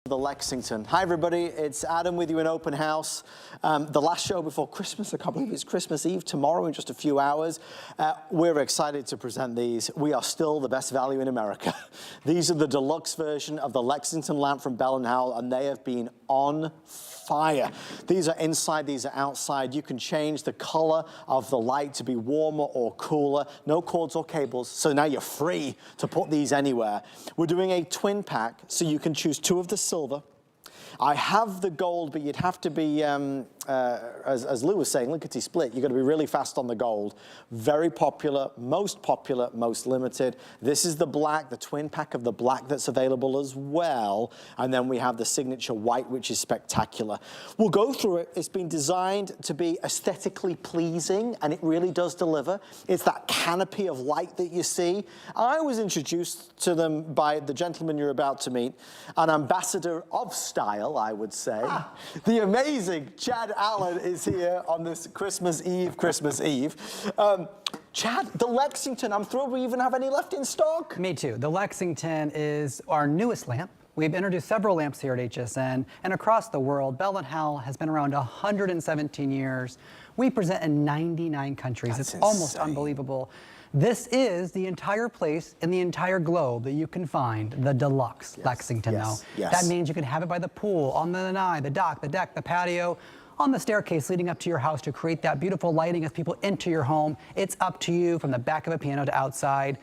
The Lexington. Hi everybody, it's Adam with you in Open House. The last show before Christmas. I can't believe it's Christmas Eve tomorrow in just a few hours. We're excited to present these. We are still the best value in America. These are the deluxe version of the Lexington lamp from Bell & Howell, and they have been on fire. These are inside, these are outside. You can change the color of the light to be warmer or cooler. No cords or cables, so now you're free to put these anywhere. We're doing a twin pack, so you can choose two of the silver. I have the gold, but you'd have to be, as Lou was saying, lickety split. You've got to be really fast on the gold. Very popular, most limited. This is the black, the twin pack of the black that's available as well. And then we have the signature white, which is spectacular. We'll go through it. It's been designed to be aesthetically pleasing, and it really does deliver. It's that canopy of light that you see. I was introduced to them by the gentleman you're about to meet, an ambassador of style, I would say. The amazing Chad Allen is here on this Christmas Eve. Chad, the Lexington, I'm thrilled we even have any left in stock. Me too. The Lexington is our newest lamp. We've introduced several lamps here at HSN and across the world. Bell & Howell has been around 117 years. We present in 99 countries. That's it's almost insane. Unbelievable. This is the entire place in the entire globe that you can find the Deluxe Lexington now. That means you can have it by the pool, on the lanai, the dock, the deck, the patio, on the staircase leading up to your house to create that beautiful lighting as people enter your home. It's up to you from the back of a piano to outside.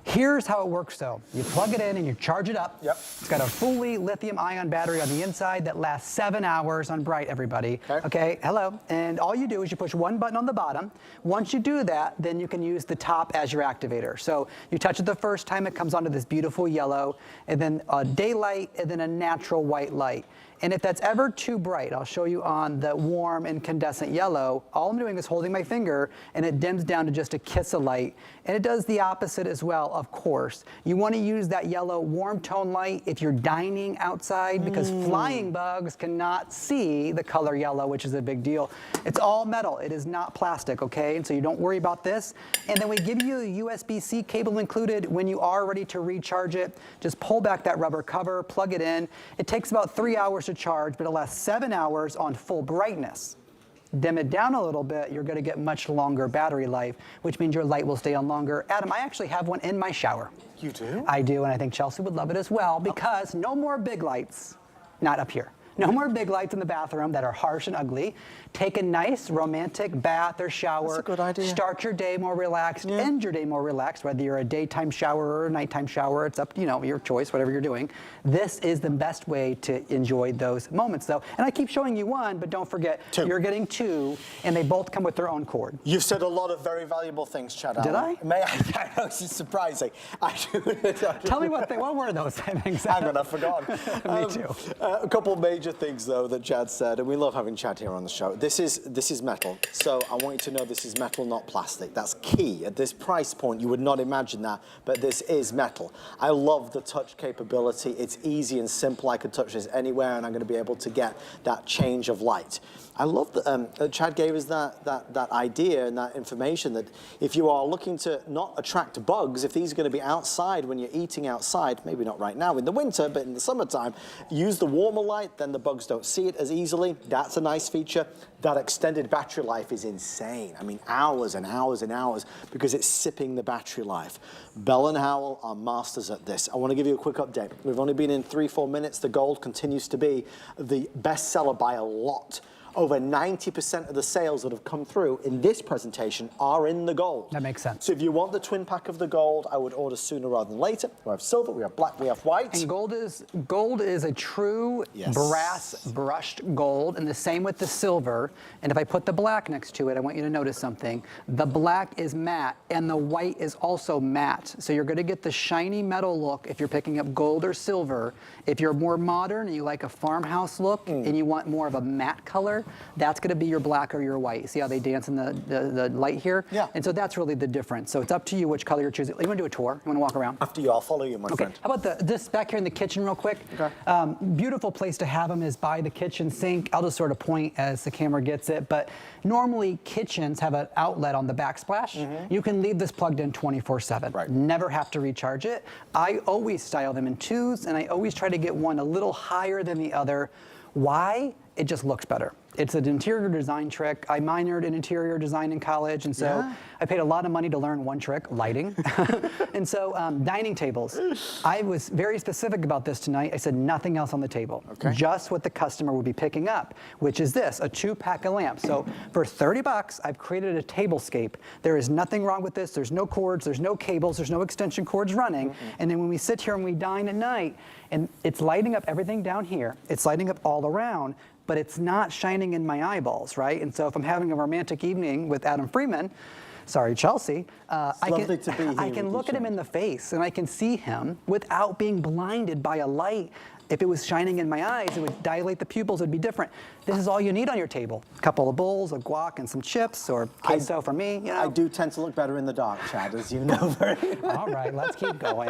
Here's how it works though. You plug it in and you charge it up. It's got a fully lithium ion battery on the inside that lasts 7 hours on bright, everybody. Okay, hello. And all you do is you push one button on the bottom. Once you do that, then you can use the top as your activator. So you touch it the first time, it comes onto this beautiful yellow, and then a daylight, and then a natural white light. And if that's ever too bright, I'll show you on the warm incandescent yellow, all I'm doing is holding my finger and it dims down to just a kiss of light. And it does the opposite as well, of course. You want to use that yellow warm tone light if you're dining outside because flying bugs cannot see the color yellow, which is a big deal. It's all metal, it is not plastic, okay? And so you don't worry about this. And then we give you a USB-C cable included when you are ready to recharge it. Just pull back that rubber cover, plug it in. It takes about 3 hours to charge, but it lasts 7 hours on full brightness. Dim it down a little bit, you're going to get much longer battery life, which means your light will stay on longer. Adam, I actually have one in my shower. You do? I do, and I think Chelsea would love it as well because no more big lights, not up here. No more big lights in the bathroom that are harsh and ugly. Take a nice romantic bath or shower. That's a good idea. Start your day more relaxed, end your day more relaxed, whether you're a daytime shower or a nighttime shower. It's up to, your choice, whatever you're doing. This is the best way to enjoy those moments, though. And I keep showing you one, but don't forget, you're getting two, and they both come with their own cord. You've said a lot of very valuable things, Chad. Did I? May I? I know, it's surprising. I do. Tell me what were those things? Hang on, I've forgotten. Me too. A couple major things, though, that Chad said, and we love having Chad here on the show. This is metal, so I want you to know this is metal, not plastic. That's key. At this price point, you would not imagine that, but this is metal. I love the touch capability. It's easy and simple. I can touch this anywhere, and I'm going to be able to get that change of light. I love that Chad gave us that idea and that information that if you are looking to not attract bugs, if these are going to be outside when you're eating outside, maybe not right now in the winter, but in the summertime, use the warmer light, then the bugs don't see it as easily. That's a nice feature. That extended battery life is insane. I mean, hours and hours and hours because it's sipping the battery life. Bell & Howell are masters at this. I want to give you a quick update. We've only been in 3-4 minutes. The gold continues to be the best seller by a lot. Over 90% of the sales that have come through in this presentation are in the gold. That makes sense. So if you want the twin pack of the gold, I would order sooner rather than later. We have silver, we have black, we have white. And gold is a true brass brushed gold, and the same with the silver. And if I put the black next to it, I want you to notice something. The black is matte, and the white is also matte. So you're going to get the shiny metal look if you're picking up gold or silver. If you're more modern and you like a farmhouse look and you want more of a matte color, that's going to be your black or your white. See how they dance in the light here? Yeah. And so that's really the difference. So it's up to you which color you're choosing. You want to do a tour? You want to walk around? After you, I'll follow you, my friend. How about this back here in the kitchen real quick? Okay. Beautiful place to have them is by the kitchen sink. I'll just sort of point as the camera gets it, but normally kitchens have an outlet on the backsplash. You can leave this plugged in 24/7. Right. Never have to recharge it. I always style them in 2s, and I always try to get one a little higher than the other. Why? It just looks better. It's an interior design trick. I minored in interior design in college, and so I paid a lot of money to learn one trick, lighting. And so dining tables. I was very specific about this tonight. I said nothing else on the table. Okay. Just what the customer would be picking up, which is this, a 2-pack of lamps. So for 30 bucks, I've created a tablescape. There is nothing wrong with this. There's no cords, there's no cables, there's no extension cords running. And then when we sit here and we dine at night, and it's lighting up everything down here, it's lighting up all around, but it's not shining in my eyeballs, right? And so if I'm having a romantic evening with Adam Freeman, sorry, Chelsea, I can look at him in the face and I can see him without being blinded by a light. If it was shining in my eyes, it would dilate the pupils, it'd be different. This is all you need on your table. A couple of bowls of guac and some chips, or queso for me, you know. I do tend to look better in the dark, Chad, as you know very well. All right, let's keep going.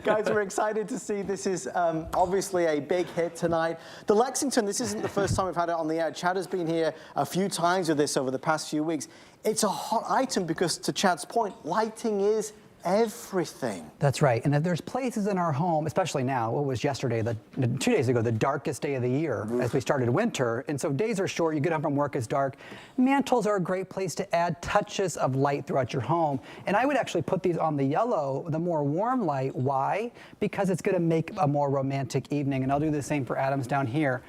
Guys, we're excited to see this is obviously a big hit tonight. The Lexington, this isn't the first time we've had it on the air. Chad has been here a few times with this over the past few weeks. It's a hot item because, to Chad's point, lighting is everything. That's right. And if there's places in our home, especially now, what was yesterday, 2 days ago, the darkest day of the year as we started winter. And so days are short, you get home from work, it's dark. Mantles are a great place to add touches of light throughout your home. And I would actually put these on the yellow, the more warm light. Why? Because it's going to make a more romantic evening. And I'll do the same for Adam's down here.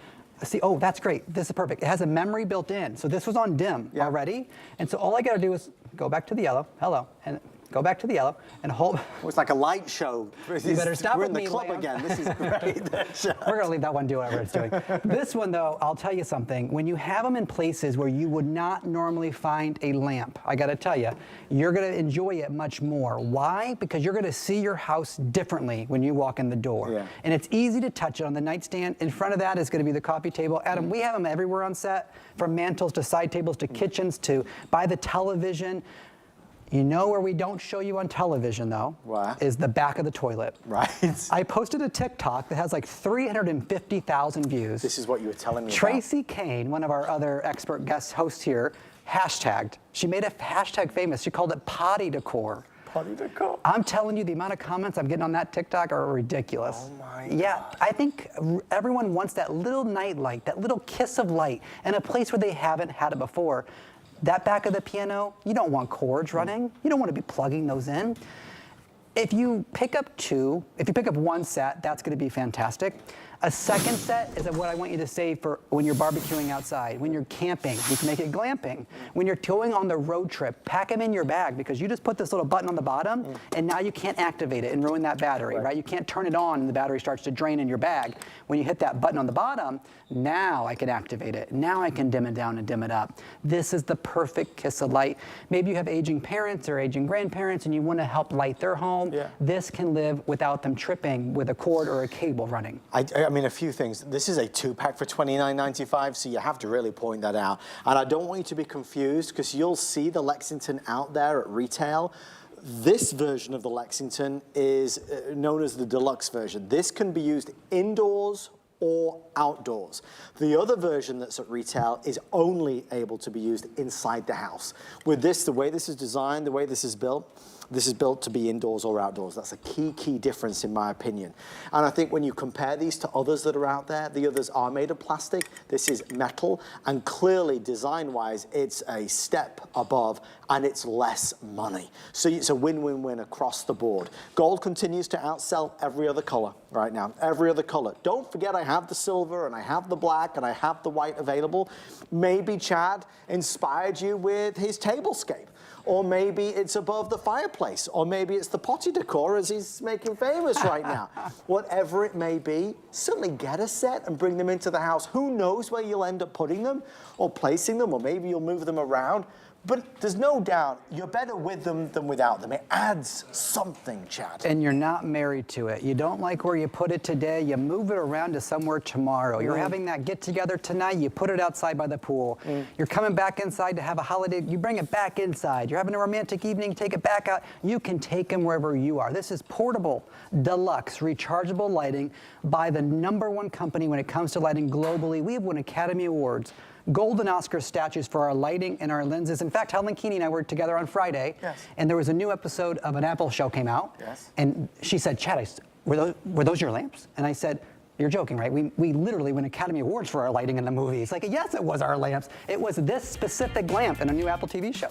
See, oh, that's great. This is perfect. It has a memory built in. So this was on dim already. And so all I got to do is go back to the yellow. Hello. And go back to the yellow and hold. Oh, it's like a light show. You better stop We're with in the club again. This is great. We're going to leave that one do whatever it's doing. This one, though, I'll tell you something. When you have them in places where you would not normally find a lamp, I got to tell you, you're going to enjoy it much more. Why? Because you're going to see your house differently when you walk in the door. Yeah. And it's easy to touch it on the nightstand. In front of that is going to be the coffee table. Adam, we have them everywhere on set, from mantles to side tables to kitchens to by the television. You know where we don't show you on television, though, is the back of the toilet. Right. I posted a TikTok that has like 350,000 views. This is what you were telling me Tracy Kane, one of our other expert guest hosts here, hashtagged. She made a hashtag famous. She called it potty decor. Potty decor. I'm telling you, the amount of comments I'm getting on that TikTok are ridiculous. Oh my Yeah, God. I think everyone wants that little night light, that little kiss of light, in a place where they haven't had it before. That back of the piano, you don't want cords running. You don't want to be plugging those in. If you pick up one set, that's going to be fantastic. A second set is what I want you to save for when you're barbecuing outside, when you're camping. You can make it glamping. When you're going on the road trip, pack them in your bag because you just put this little button on the bottom and now you can't activate it and ruin that battery, right? You can't turn it on and the battery starts to drain in your bag. When you hit that button on the bottom, now I can activate it. Now I can dim it down and dim it up. This is the perfect kiss of light. Maybe you have aging parents or aging grandparents and you want to help light their home. Yeah. This can live without them tripping with a cord or a cable running. I mean, a few things. This is a 2-pack for $29.95, so you have to really point that out. And I don't want you to be confused because you'll see the Lexington out there at retail. This version of the Lexington is known as the deluxe version. This can be used indoors or outdoors. The other version that's at retail is only able to be used inside the house. With this, the way this is designed, the way this is built to be indoors or outdoors. That's a key difference in my opinion. And I think when you compare these to others that are out there, the others are made of plastic, this is metal, and clearly design-wise, it's a step above and it's less money. So it's a win-win-win across the board. Gold continues to outsell every other color right now, every other color. Don't forget I have the silver and I have the black and I have the white available. Maybe Chad inspired you with his tablescape. Or maybe it's above the fireplace, or maybe it's the potty decor as he's making famous right now. Whatever it may be, certainly get a set and bring them into the house. Who knows where you'll end up putting them or placing them, or maybe you'll move them around. But there's no doubt you're better with them than without them. It adds something, Chad. And you're not married to it. You don't like where you put it today, you move it around to somewhere tomorrow. You're having that get together tonight, you put it outside by the pool. You're coming back inside to have a holiday, you bring it back inside. You're having a romantic evening, take it back out. You can take them wherever you are. This is portable, deluxe, rechargeable lighting by the #1 company when it comes to lighting globally. We have won Academy Awards, Golden Oscar statues for our lighting and our lenses. In fact, Helen Keeney and I were together on Friday, and there was a new episode of an Apple show came out, and she said, Chad, were those your lamps? And I said, you're joking, right? We literally win Academy Awards for our lighting in the movie. It's like, yes, it was our lamps. It was this specific lamp in a new Apple TV show.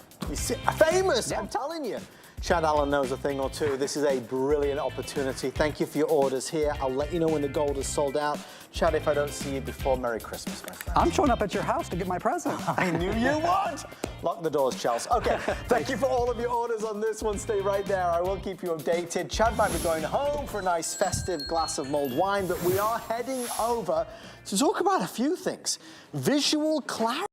Famous, I'm telling you. Chad Allen knows a thing or two. This is a brilliant opportunity. Thank you for your orders here. I'll let you know when the gold is sold out. Chad, if I don't see you before, Merry Christmas, my friend. I'm showing up at your house to get my present. I knew you would. Lock the doors, Chels. Okay, thank you for all of your orders on this one. Stay right there. I will keep you updated. Chad might be going home for a nice festive glass of mulled wine, but we are heading over to talk about a few things. Visual clarity.